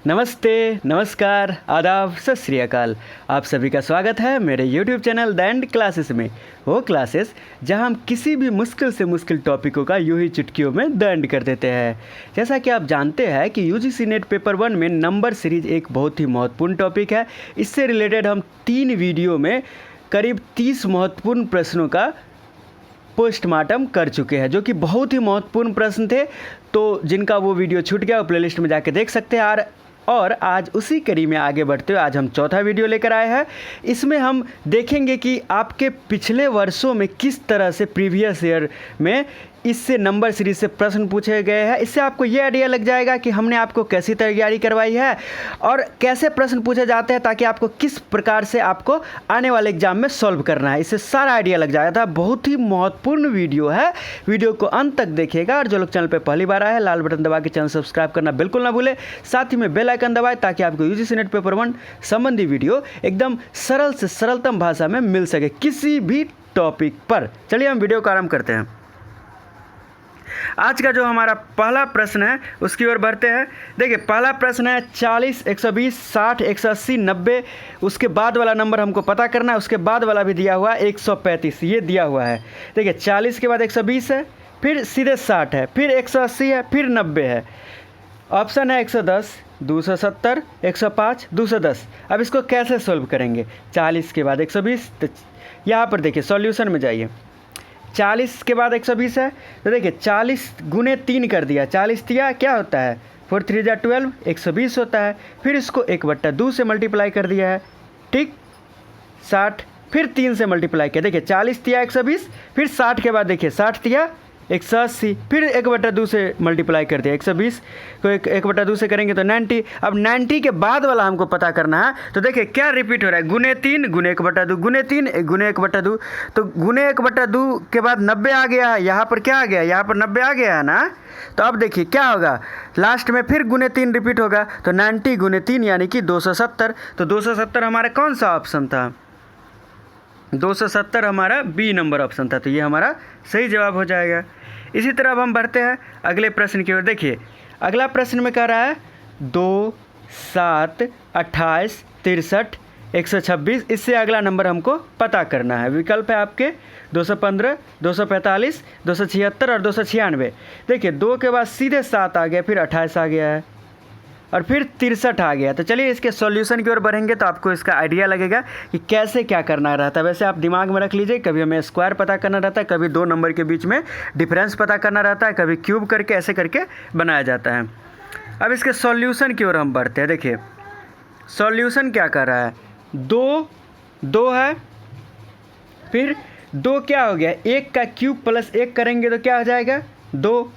नमस्ते, नमस्कार, आदाब, सत श्री अकाल। आप सभी का स्वागत है मेरे YouTube channel the end classes में। वो क्लासेस जहां हम किसी भी मुश्किल से मुश्किल टॉपिकों का यूं ही चुटकियों में द एंड कर देते हैं। जैसा कि आप जानते हैं कि UGC नेट पेपर 1 में नंबर सीरीज एक बहुत ही महत्वपूर्ण टॉपिक है। इससे रिलेटेड हम 3 वीडियो में करीब 30 महत्वपूर्ण प्रश्नों का पोस्टमार्टम कर चुके हैं, जो कि बहुत ही महत्वपूर्ण प्रश्न थे। तो जिनका वो वीडियो छूट गया वो प्लेलिस्ट में जाके देख सकते हैं। और आज उसी कड़ी में आगे बढ़ते हुए आज हम चौथा वीडियो लेकर आए हैं। इसमें हम देखेंगे कि आपके पिछले वर्षों में किस तरह से प्रीवियस ईयर में इससे नंबर सीरीज से प्रश्न पूछे गए हैं। इससे आपको ये आइडिया लग जाएगा कि हमने आपको कैसी तैयारी करवाई है और कैसे प्रश्न पूछे जाते हैं, ताकि आपको किस प्रकार से आपको आने वाले एग्जाम में सॉल्व करना है। इससे सारा आइडिया लग जाएगा। बहुत ही महत्वपूर्ण वीडियो है, वीडियो को अंत तक देखिएगा। और जो लोग चैनल पर पहली बार आए हैं, लाल बटन दबा के चैनल सब्सक्राइब करना बिल्कुल ना भूलें। साथ ही में बेल आइकन दबाएं ताकि आपको UGC नेट पेपर 1 संबंधी वीडियो एकदम सरल से सरलतम भाषा में मिल सके किसी भी टॉपिक पर। चलिए हम वीडियो का आरंभ करते हैं। आज का जो हमारा पहला प्रश्न है उसकी ओर बढ़ते हैं। देखिए, पहला प्रश्न है 40, 120, 60, 180, 90। उसके बाद वाला नंबर हमको पता करना है। उसके बाद वाला भी दिया हुआ है 135, ये दिया हुआ है। देखिए, 40 के बाद 120 है, फिर सीधे 60 है, फिर 180 है, फिर 90 है। ऑप्शन है 110, 270, 105, 210। अब इसको कैसे सोल्व करेंगे? 40 के बाद 120, तो यहाँ पर देखिए सॉल्यूशन में जाइए। 40 के बाद 120 है, तो देखिए 40 गुने 3 कर दिया। 40 दिया क्या होता है? 4 3 जा 12, 120 होता है। फिर इसको 1/2 से मल्टीप्लाई कर दिया है, ठीक। 60, फिर 3 से मल्टीप्लाई किया। देखिए 40 दिया 120, फिर 60 के बाद देखिए 60 दिया 180, फिर 1/2 से मल्टीप्लाई कर दिया 120 को 1/2 से करेंगे तो 90। अब 90 के बाद वाला हमको पता करना है। तो देखिए क्या रिपीट हो रहा है, गुने 3 गुने 1/2 गुने 3 गुने 1/2। तो गुने 1/2 के बाद 90 आ गया है। यहाँ पर क्या आ गया? यहाँ पर 90 आ गया है ना। तो अब देखिए क्या होगा, लास्ट में फिर गुने 3 रिपीट होगा। तो 90 गुने 3 यानी कि 270। तो 270 हमारा कौन सा ऑप्शन था? 270 हमारा बी नंबर ऑप्शन था। तो ये हमारा सही जवाब हो जाएगा। इसी तरह अब हम बढ़ते हैं अगले प्रश्न की ओर। देखिए अगला प्रश्न में कह रहा है 2, 7, 28, 63, 126। इससे अगला नंबर हमको पता करना है। विकल्प है आपके 215, 245, 276 और 296। देखिए 2 के बाद सीधे 7 आ गया, फिर 28 आ गया है और फिर 63 आ गया। तो चलिए इसके सॉल्यूशन की ओर बढ़ेंगे तो आपको इसका आइडिया लगेगा कि कैसे क्या करना रहता है। वैसे आप दिमाग में रख लीजिए, कभी हमें स्क्वायर पता करना रहता है, कभी 2 नंबर के बीच में डिफरेंस पता करना रहता है, कभी क्यूब करके ऐसे करके बनाया जाता है। अब इसके सॉल्यूशन की ओर हम बढ़ते हैं। देखिए सॉल्यूशन क्या कर रहा है, 2 है, फिर 2 क्या हो गया, 1 का क्यूब प्लस 1 करेंगे तो क्या हो जाएगा 2।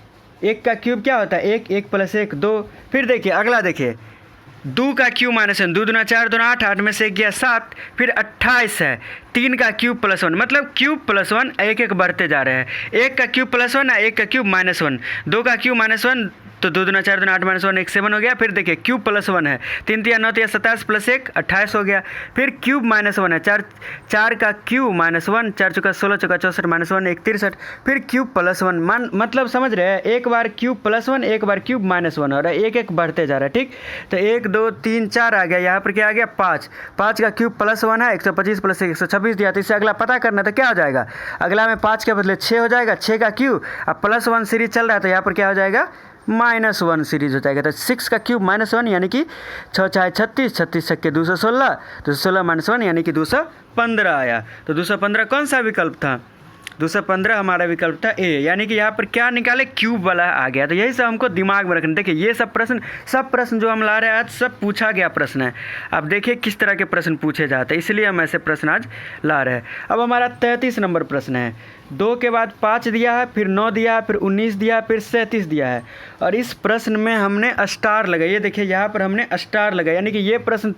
1 का क्यूब क्या होता है 1, 1 प्लस 1 2। फिर देखिए अगला देखिए 2 का क्यूब माइनस 1, 2 दूना 4, 2 8, 8 में से 1 गया 7। फिर 28 है, 3 का क्यूब प्लस 1, मतलब क्यूब प्लस 1 एक एक बढ़ते जा रहे हैं। 1 का क्यूब प्लस 1 है, 1 का क्यूब माइनस 1, 2 का क्यूब माइनस 1, तो 2 दूना 4, 2 8 माइनस 1 1 7 हो गया। फिर देखिए क्यूब प्लस 1 है, 3 3 9 3 27 प्लस 1 28 हो गया। फिर क्यूब माइनस 1 है, 4 का क्यूब माइनस 1, 4 चौका 16 चौका 64 माइनस 1 1 63। फिर क्यूब प्लस 1 मतलब समझ रहे हैं, एक बार क्यूब प्लस 1 एक बार क्यूब माइनस 1 हो रहा है, एक एक बढ़ते जा रहा है, ठीक। तो 1 2 3 4 आ गया। यहाँ पर क्या आ गया 5, 5 का क्यूब प्लस 1 है, 125 प्लस 1 126 दिया। तो इससे अगला पता करना तो क्या हो जाएगा, अगला में 5 के बदले 6 हो जाएगा, 6 का क्यूब। अब प्लस 1 सीरीज चल रहा है तो यहाँ पर क्या हो जाएगा -1 सीरीज हो जाएगा। तो 6 का क्यूब -1 यानी कि 6 चाहे 36, 36 छक्के 216, 216 -1 यानी कि 215 आया। तो 215 कौन सा विकल्प था? 215 हमारा विकल्प था ए, यानी कि यहाँ पर क्या निकाले, क्यूब वाला आ गया। तो यही सब हमको दिमाग में रखना। देखिए ये सब प्रश्न जो हम ला रहे हैं आज सब पूछा गया प्रश्न है। अब देखिए किस तरह के प्रश्न पूछे जाते हैं, इसलिए हम ऐसे प्रश्न आज ला रहे हैं। अब हमारा 33 नंबर प्रश्न है। 2 के बाद 5 दिया है, फिर 9 दिया है, फिर 19 दिया है, फिर 37 दिया है। और इस प्रश्न में हमने स्टार लगाई। ये देखिए यहाँ पर हमने स्टार लगाया, यानी कि ये प्रश्न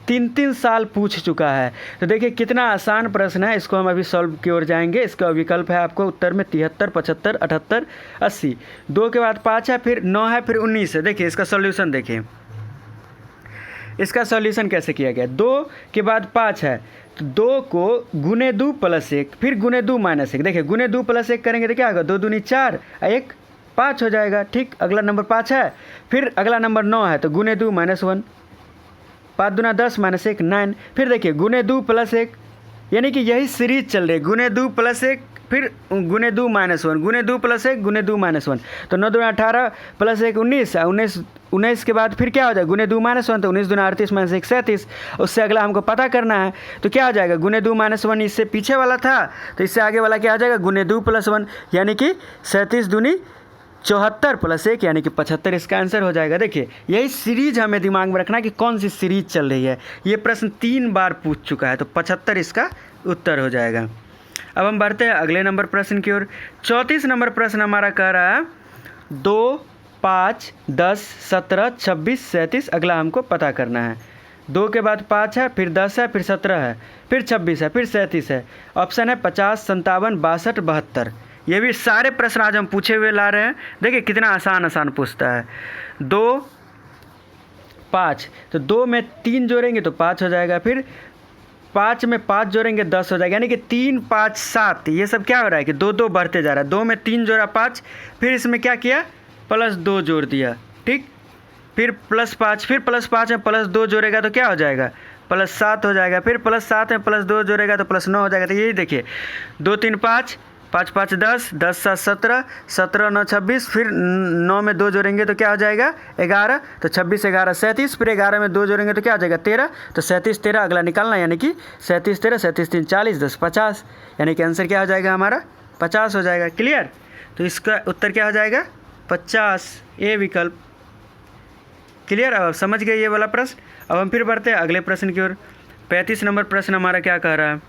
3 साल पूछ चुका है। तो देखिए कितना आसान प्रश्न है। इसको हम अभी सॉल्व की ओर जाएंगे। इसका विकल्प है आपको उत्तर में 73, 75, 78, 80। 2 के बाद 5 है, फिर 9 है, फिर 19 है। देखिए इसका सॉल्यूशन देखिए, इसका सॉल्यूशन कैसे किया गया। 2 के बाद 5 है, तो 2 को गुने 2 प्लस 1, फिर गुने 2 माइनस 1। देखिए गुने 2 प्लस 1 करेंगे तो क्या होगा, 2 दूनी 4, 1 5 हो जाएगा। ठीक, अगला नंबर 5 है। फिर अगला नंबर 9 है, तो गुने 2 -1, 5 दूना 10 -1 9। फिर देखिए गुने 2 + 1, यानी कि यही सीरीज चल रही है, गुने 2 + 1 फिर गुने 2 -1, गुने 2 + 1 गुने 2 -1। तो 9 दूना 18 + 1 19, 19 के बाद फिर क्या हो जाएगा, गुने 2 -1, तो 19 दूना 38 -1 37। उससे अगला हमको पता करना है, तो क्या हो जाएगा, गुने 2 -1 इससे पीछे वाला था, तो इससे आगे वाला क्या हो जाएगा, गुने 2 + 1, यानी कि 37 दूनी 74 + 1 यानी कि 75 इसका आंसर हो जाएगा। देखिए यही सीरीज हमें दिमाग में रखना कि कौन सी सीरीज चल रही है। ये प्रश्न 3 बार पूछ चुका है, तो 75 इसका उत्तर हो जाएगा। अब हम बढ़ते हैं अगले नंबर प्रश्न की ओर। 34 नंबर प्रश्न हमारा कह रहा है 2, 5, 10, 17, 26, 37 अगला हमको पता करना है। 2 के बाद 5 है, फिर 10 है, फिर 17 है, फिर 26 है, फिर 37 है। ऑप्शन है 50, 57, 62, 72। ये भी सारे प्रश्न आज हम पूछे हुए ला रहे हैं। देखिए कितना आसान पूछता है। 2, 5, तो 2 में 3 जोड़ेंगे तो 5 हो जाएगा, फिर 5 में 5 जोड़ेंगे 10 हो जाएगा, यानी कि 3, 5, 7 ये सब क्या हो रहा है कि 2 2 बढ़ते जा रहा है। 2 में 3 जोड़ा 5, फिर इसमें क्या किया, +2 जोड़ दिया। ठीक, फिर +5, फिर +5 में +2 जोड़ेगा तो क्या हो जाएगा, +7 हो जाएगा, फिर +7 में +2 जोड़ेगा तो +9 हो जाएगा। तो यही देखिए 2 3 5, 5 5 10, 10 7 17, 17 9 26, फिर 9 में 2 जोड़ेंगे तो क्या हो जाएगा 11, तो 26 11 37, फिर 11 में 2 जोड़ेंगे तो क्या हो जाएगा 13, तो 37 13 अगला निकालना, यानी कि 37 13, 37 3 40, 10 50, यानी कि आंसर क्या हो जाएगा हमारा 50 हो जाएगा। क्लियर, तो इसका उत्तर क्या हो जाएगा 50, ए विकल्प। क्लियर, अब समझ गए ये वाला प्रश्न। अब हम फिर बढ़ते हैं अगले प्रश्न की ओर। 35 नंबर प्रश्न हमारा क्या कह रहा है,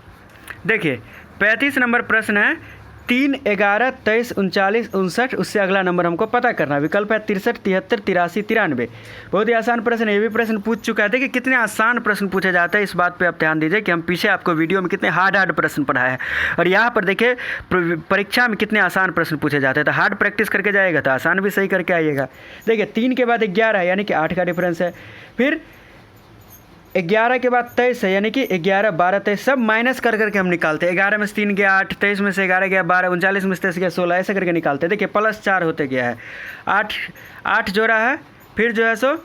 देखिए 35 नंबर प्रश्न है 3, 11, 23, 39, 59, उससे अगला नंबर हमको पता करना है। विकल्प है 63, 73, 83, 93। बहुत ही आसान प्रश्न है, ये भी प्रश्न पूछ चुका है। देखिए कितने आसान प्रश्न पूछे जाते हैं, इस बात पे आप ध्यान दीजिए कि हम पीछे आपको वीडियो में कितने हार्ड प्रश्न पढ़ाए हैं, और यहाँ पर देखिए परीक्षा में कितने आसान प्रश्न पूछे जाते हैं। तो हार्ड प्रैक्टिस करके जाएगा तो आसान भी सही करके आइएगा। देखिए 3 के बाद 11 है, यानी कि 8 का डिफरेंस है। फिर 11 के बाद 23 है, यानी कि 11 12 23 सब माइनस कर करके हम निकालते हैं। 11 में से 3 गया 8, 23 में से 11 गया 12, 39 में से 23 गया 16, ऐसे करके निकालते हैं। देखिए +4 होते गया है। 8 जोड़ा है, फिर जो है सो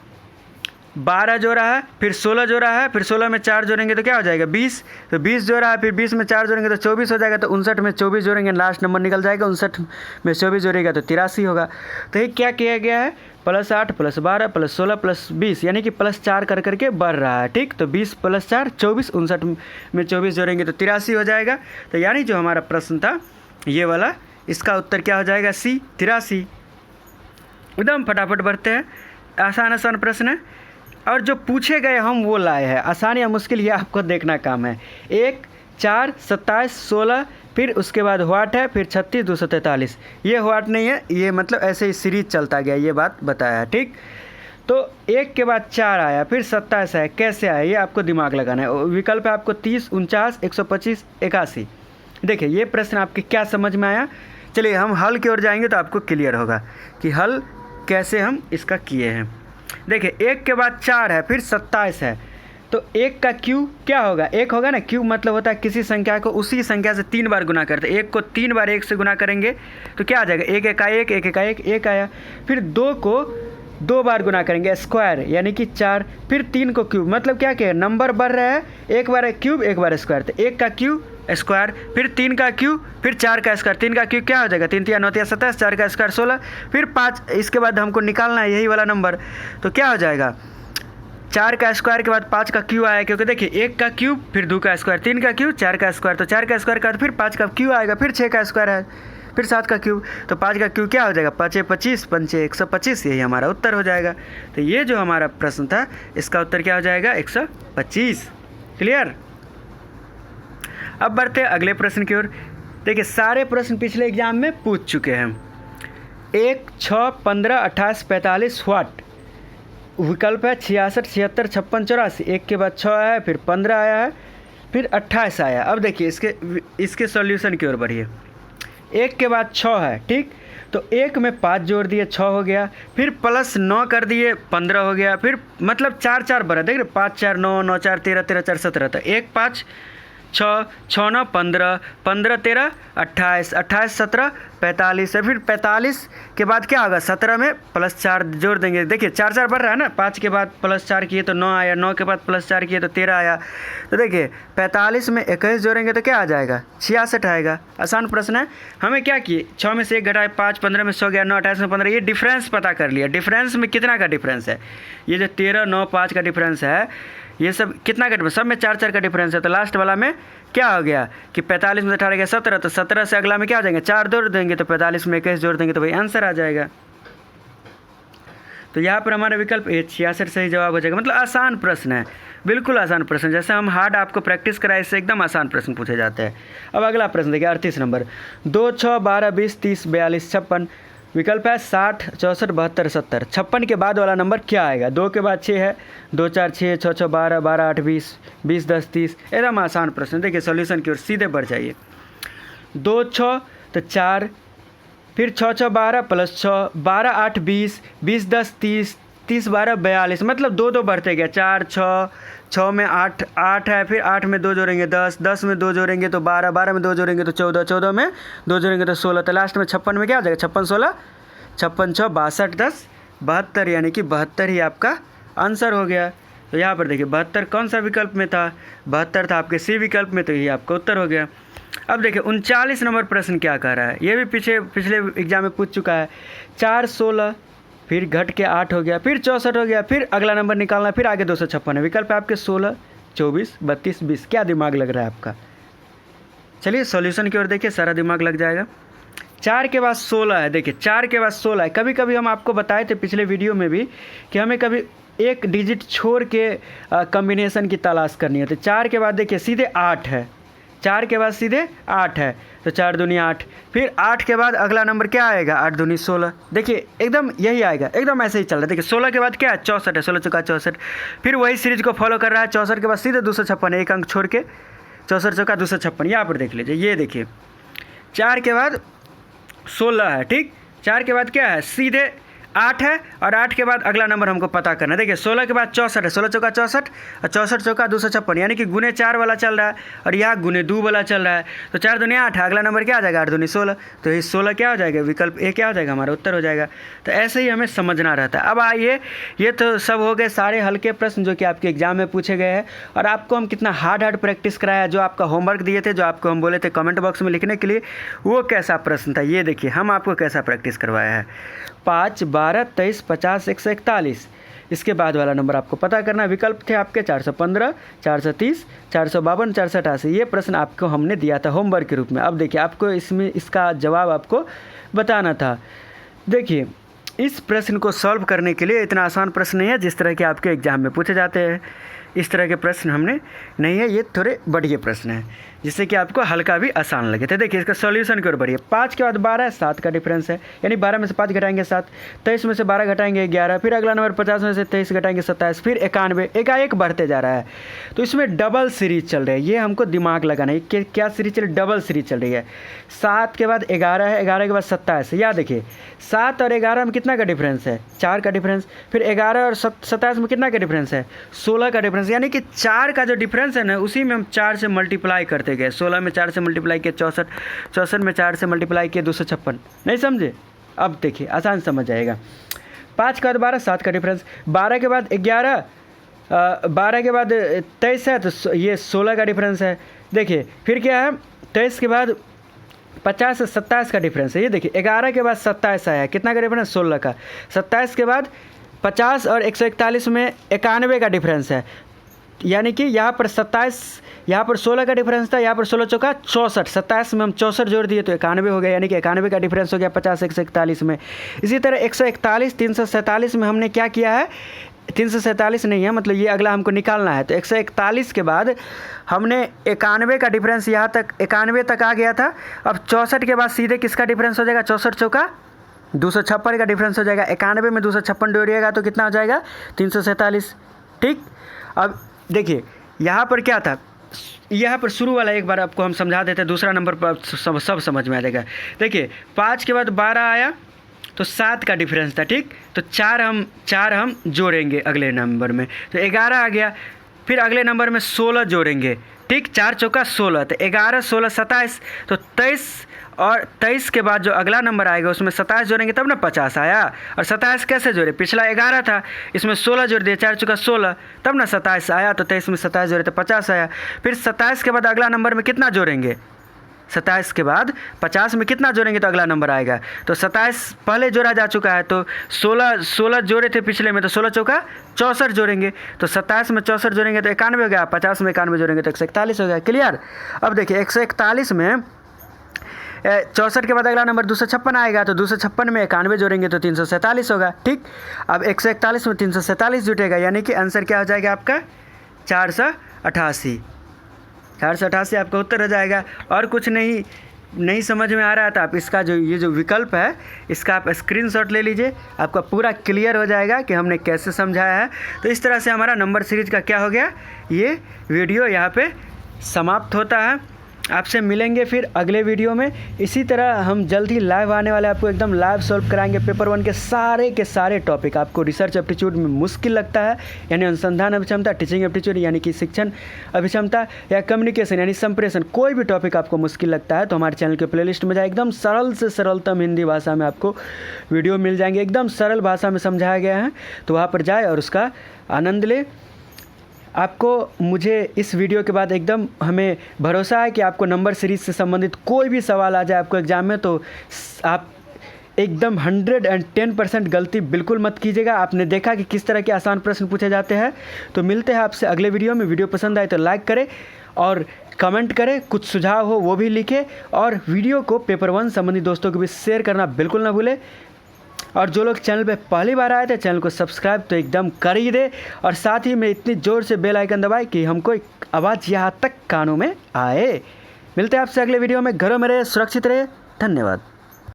12 जोड़ा है, फिर 16 जोड़ा है, फिर 16 में 4 जोड़ेंगे तो क्या हो जाएगा 20, तो 20 जोड़ा है, फिर 20 में 4 जोड़ेंगे तो 24 हो जाएगा, तो 59 में 24 जोड़ेंगे लास्ट नंबर निकल जाएगा। 59 में 24 जोड़ेगा तो 83 होगा। तो ये क्या किया गया है, +8 +12 +16 +20, यानी कि +4 कर करके बढ़ रहा है। ठीक, तो 20 + 4 24, 59 में 24 जोड़ेंगे तो 83 हो जाएगा। तो यानी जो हमारा प्रश्न था ये वाला, इसका उत्तर क्या हो जाएगा सी 83। एकदम फटाफट बढ़ते हैं, आसान प्रश्न है, और जो पूछे गए हम वो लाए हैं। आसान या मुश्किल ये आपको देखना काम है। 1, 4, 27, 16, फिर उसके बाद व्हाट है, फिर 36, 243। ये व्हाट नहीं है, ये मतलब ऐसे ही सीरीज चलता गया, ये बात बताया। ठीक, तो 1 के बाद 4 आया, फिर 27 आया, कैसे आया ये आपको दिमाग लगाना है। विकल्प है आपको 30, 49, 125, 81। देखिए ये प्रश्न आपके क्या समझ में आया। चलिए हम हल की ओर जाएंगे तो आपको क्लियर होगा कि हल कैसे हम इसका किए हैं। देखिए 1 के बाद 4 है, फिर 27 है, तो 1 का क्यू क्या होगा, 1 होगा ना। क्यू मतलब होता है किसी संख्या को उसी संख्या से 3 बार गुना करते हैं। 1 को 3 बार 1 से गुना करेंगे तो क्या आ जाएगा, 1 1 का 1, 1 1 का 1, 1 आया। फिर 2 को 2 बार गुना करेंगे स्क्वायर, यानी कि 4। फिर 3 को क्यूब, मतलब क्या क्या नंबर बढ़ रहा है, एक बार क्यूब एक बार स्क्वायर, तो 1 का क्यूब स्क्वायर, फिर 3 का क्यूब, फिर 4 का स्क्वायर। 3 का क्यूब क्या हो जाएगा, 3 3 9 27, 4 का स्क्वायर 16, फिर 5। इसके बाद हमको निकालना है यही वाला नंबर, तो क्या हो जाएगा 4 का स्क्वायर के बाद 5 का क्यूब आया, क्योंकि देखिए 1 का क्यूब, फिर 2 का स्क्वायर, 3 का क्यूब, 4 का स्क्वायर, तो 4 का स्क्वायर का फिर 5 का क्यूब आएगा, फिर 6 का स्क्वायर है, फिर 7 का क्यूब, तो 5 का क्यूब क्या हो जाएगा 5 25, 5 125, यही हमारा उत्तर हो जाएगा। तो ये जो हमारा प्रश्न था इसका उत्तर क्या हो जाएगा 125। क्लियर। अब बढ़ते हैं अगले प्रश्न की ओर। देखिए सारे प्रश्न पिछले एग्जाम में पूछ चुके हैं। 1, 6, 15, 28, 45 व्हाट। विकल्प है 66, 76, 56, 84। 1 के बाद 6 आया है, फिर 15 आया है, फिर 28 आया। अब देखिए इसके सॉल्यूशन की ओर बढ़िए। 1 के बाद 6 है, ठीक, तो 1 में 5 जोड़ दिए 6 हो गया, फिर +9 कर दिए 15 हो गया, फिर मतलब 4 4 बढ़ा, देख रहे 5 4 9 9 4 13 13 4 17, तो 1 5 6 6 9 15 15 13 28 28 17 45 है, फिर 45 के बाद क्या होगा 17 में +4 जोड़ देंगे। देखिए 4 4 बढ़ रहा है ना, 5 के बाद +4 किए तो 9 आया, 9 के बाद +4 किए तो 13 आया। तो देखिए 45 में 21 जोड़ेंगे तो क्या आ जाएगा 66 आएगा। आसान प्रश्न है। हमें क्या किए 6 में से 1 घटाए 5, 15 में 100 गया, 9 28 में 15, ये डिफरेंस पता कर लिया। डिफरेंस में कितना का डिफरेंस है, ये जो 13 9 5 का डिफरेंस है, ये सब कितना का डिफरेंस, सब में 4 4 का डिफरेंस है। तो लास्ट वाला में क्या हो गया कि 45 में 18 गया 17, तो 17 से अगला में क्या आ जाएंगे 4 जोड़ देंगे, तो 45 में 21 जोड़ देंगे तो वही आंसर आ जाएगा। तो यहाँ पर हमारा विकल्प ए 66 सही जवाब हो जाएगा। मतलब आसान प्रश्न है, बिल्कुल आसान प्रश्न, जैसे हम हार्ड आपको प्रैक्टिस कराए इससे एकदम आसान प्रश्न पूछे जाते हैं। अब अगला प्रश्न देखिए 38 नंबर, 2 6 12 20 30 42 56, विकल्प है 60 64 72 70। 56 के बाद वाला नंबर क्या आएगा, 2 के बाद 6 है, 2 4 6 6 6 12 12 8 20 20 10 30। एकदम आसान प्रश्न। देखिए सॉल्यूशन की ओर सीधे बढ़ जाइए। 2 6 तो 4, फिर 6 6 12 +6 12 8 20 20 10 30 30 12 42, मतलब 2 2 बढ़ते गया। 4 6 6 में 8 8 है, फिर 8 में 2 जोड़ेंगे 10 10 में 2 जोड़ेंगे तो 12 12 में 2 जोड़ेंगे तो 14 14 में 2 जोड़ेंगे तो 16, तो लास्ट में 56 में क्या आ जाएगा 56 16 56 6 62 10 72, यानी कि 72 ही आपका आंसर हो गया। तो यहाँ पर देखिए 72 कौन सा विकल्प में था, 72 था आपके सी विकल्प में, तो ये आपका उत्तर हो गया। अब देखिए 39 नंबर प्रश्न क्या कह रहा है, ये भी पिछले एग्जाम में पूछ चुका है। 4 16 फिर घट के 8 हो गया, फिर 64 हो गया, फिर अगला नंबर निकालना, फिर आगे 256 है। विकल्प है आपके 16 24 32 20। क्या दिमाग लग रहा है आपका, चलिए सॉल्यूशन की ओर देखिए, सारा दिमाग लग जाएगा। 4 के बाद 16 है, देखिए 4 के बाद 16 है। कभी कभी हम आपको बताए थे पिछले वीडियो में भी कि हमें कभी एक डिजिट छोड़ के कॉम्बिनेशन की तलाश करनी है। तो 4 के बाद देखिए सीधे 8 है, 4 के बाद सीधे 8 है, तो 4 दूनी 8, फिर 8 के बाद अगला नंबर क्या आएगा 8 दूनी 16। देखिए एकदम यही आएगा, एकदम ऐसे ही चल रहा है। देखिए 16 के बाद क्या है 64 है, 16 चौका 64, फिर वही सीरीज को फॉलो कर रहा है। 64 के बाद सीधे 256 है, एक अंक छोड़ के 64 चौका 256। यहाँ पर देख लीजिए, ये देखिए 4 के बाद 16 है, ठीक, 4 के बाद क्या है सीधे 8 है, और 8 के बाद अगला नंबर हमको पता करना है। देखिए 16 के बाद 64 है, 16 चौका 64 और 64 चौका 256, यानी कि गुने 4 वाला चल रहा है और यहाँ गुने 2 वाला चल रहा है। तो 4 दूनी 8 है, अगला नंबर क्या आ जाएगा 8 दूनी 16, तो ये 16 क्या हो जाएगा, विकल्प ए क्या हो जाएगा, हमारा उत्तर हो जाएगा। तो ऐसे ही हमें समझना रहता है। अब आइए, ये तो सब हो गए सारे हल्के प्रश्न जो कि आपके एग्जाम में पूछे गए हैं, और आपको हम कितना हार्ड प्रैक्टिस कराया, जो आपका होमवर्क दिए थे, जो आपको हम बोले थे कमेंट बॉक्स में लिखने के लिए, वो कैसा प्रश्न था, ये देखिए हम आपको कैसा प्रैक्टिस करवाया है। 5 12 23 50 141, इसके बाद वाला नंबर आपको पता करना। विकल्प थे आपके 415 430 452 488। ये प्रश्न आपको हमने दिया था होमवर्क के रूप में। अब देखिए आपको इसमें इसका जवाब आपको बताना था। देखिए इस प्रश्न को सॉल्व करने के लिए इतना आसान प्रश्न नहीं है जिस तरह के आपके एग्जाम में पूछे जाते हैं। इस तरह के प्रश्न हमने नहीं है, ये थोड़े बढ़िया प्रश्न हैं जिससे कि आपको हल्का भी आसान लगे। तो देखिए इसका सॉल्यूशन की ओर बढ़िए। 5 के बाद 12 है, 7 का डिफरेंस है, यानी 12 में से 5 घटाएंगे 7, 23 में से 12 घटाएंगे 11, फिर अगला नंबर 50 में से 23 घटाएंगे 27, फिर 91, एकाएक बढ़ते जा रहा है। तो इसमें डबल सीरीज चल रही है, ये हमको दिमाग लगाना है कि क्या सीरीज चल रही है, डबल सीरीज चल रही है। 7 के बाद 11 है, 11 के बाद 27 है। या देखिए 7 और 11 में कितना का डिफरेंस है, 4 का डिफरेंस, फिर 11 और 27 में कितना का डिफरेंस है, 16 का डिफरेंस, यानी कि 4 का जो डिफरेंस है ना उसी में हम 4 से मल्टीप्लाई करते गए। 16 में 4 से मल्टीप्लाई किया 64, 64 में 4 से मल्टीप्लाई किया 256। नहीं समझे, अब देखिए आसान समझ जाएगा। 5 के बाद 12, 7 का डिफरेंस, 12 के बाद 11, 12 के बाद 23 है, तो ये 16 का डिफरेंस है। देखिए फिर क्या है, 23 के बाद 50 से 27 का डिफरेंस है। ये देखिए 11 के बाद 27 आया, कितना का डिफरेंस 16 का। 27 के बाद 50 और 141 में 91 का डिफरेंस है, यानी कि यहाँ पर 27, यहाँ पर 16 का डिफरेंस था, यहाँ पर 16 चौका 64, 27 में हम 64 जोड़ दिए तो 91 हो गया, यानी कि 91 का डिफरेंस हो गया 50 141 में। इसी तरह 141 347 में हमने क्या किया है, 347 नहीं है, मतलब ये अगला हमको निकालना है। तो 141 के बाद हमने 91 का डिफरेंस यहाँ तक 91 तक आ गया था। अब 64 के बाद सीधे किसका डिफरेंस हो जाएगा, 64 चौका 256 का डिफरेंस हो जाएगा। 91 में 256 जोड़िएगा तो कितना हो जाएगा 347, ठीक। अब देखिए यहाँ पर क्या था, यहाँ पर शुरू वाला एक बार आपको हम समझा देते हैं, दूसरा नंबर पर सब समझ में आ जाएगा। देखिए 5 के बाद 12 आया तो 7 का डिफरेंस था, ठीक, तो 4 हम जोड़ेंगे अगले नंबर में, तो 11 आ गया। फिर अगले नंबर में 16 जोड़ेंगे, ठीक, 4 चौका 16, तो 11 16 27, तो 23 और 23 के बाद जो अगला नंबर आएगा उसमें 27 जोड़ेंगे तब ना 50 आया। और 27 कैसे जोड़े, पिछला 11 था, इसमें 16 जोड़ दिए, 4 चुका 16, तब ना 27 आया। तो 23 में 27 जोड़े तो 50 आया। फिर 27 के बाद अगला नंबर में कितना जोड़ेंगे, 27 के बाद 50 में कितना जोड़ेंगे तो अगला नंबर आएगा। तो 27 पहले जोड़ा जा चुका है, तो 16 जोड़े थे पिछले में, तो 16 चौका 64 जोड़ेंगे। तो 27 में 64 जोड़ेंगे तो 91 हो गया, 50 में 91 जोड़ेंगे तो 141 हो गया। क्लियर। अब देखिए 141 में 64 के बाद अगला नंबर 256 आएगा, तो 256 में 91 जोड़ेंगे तो 347 होगा। ठीक। अब 141 में 347 जुटेगा, यानी कि आंसर क्या हो जाएगा आपका 488। 488 आपका उत्तर हो जाएगा। और कुछ नहीं समझ में आ रहा था, आप इसका ये जो विकल्प है इसका आप स्क्रीनशॉट ले लीजिए, आपका पूरा क्लियर हो जाएगा कि हमने कैसे समझाया है। तो इस तरह से हमारा नंबर सीरीज का क्या हो गया, ये वीडियो यहाँ पे समाप्त होता है। आपसे मिलेंगे फिर अगले वीडियो में। इसी तरह हम जल्द ही लाइव आने वाले, आपको एकदम लाइव सॉल्व कराएंगे पेपर 1 के सारे टॉपिक। आपको रिसर्च एप्टीट्यूड में मुश्किल लगता है, यानी अनुसंधान अभिक्षमता, टीचिंग एप्टीट्यूड यानी कि शिक्षण अभिक्षमता, या कम्युनिकेशन यानी संप्रेषण, कोई भी टॉपिक आपको मुश्किल लगता है तो हमारे चैनल के प्लेलिस्ट में जाए, एकदम सरल से सरलतम हिंदी भाषा में आपको वीडियो मिल जाएंगे, एकदम सरल भाषा में समझाया गया है। तो वहाँ पर जाए और उसका आनंद ले। आपको मुझे इस वीडियो के बाद एकदम हमें भरोसा है कि आपको नंबर सीरीज़ से संबंधित कोई भी सवाल आ जाए आपको एग्ज़ाम में, तो आप एकदम 110% गलती बिल्कुल मत कीजिएगा। आपने देखा कि किस तरह के आसान प्रश्न पूछे जाते हैं। तो मिलते हैं आपसे अगले वीडियो में। वीडियो पसंद आए तो लाइक करें और कमेंट करें, कुछ सुझाव हो वो भी लिखें, और वीडियो को पेपर 1 संबंधी दोस्तों को भी शेयर करना बिल्कुल ना भूलें। और जो लोग चैनल पे पहली बार आए थे चैनल को सब्सक्राइब तो एकदम कर ही दे, और साथ ही में इतनी ज़ोर से बेल आइकन दबाए कि हमको आवाज़ यहाँ तक कानों में आए। मिलते हैं आपसे अगले वीडियो में। घरों में रहे, सुरक्षित रहे। धन्यवाद।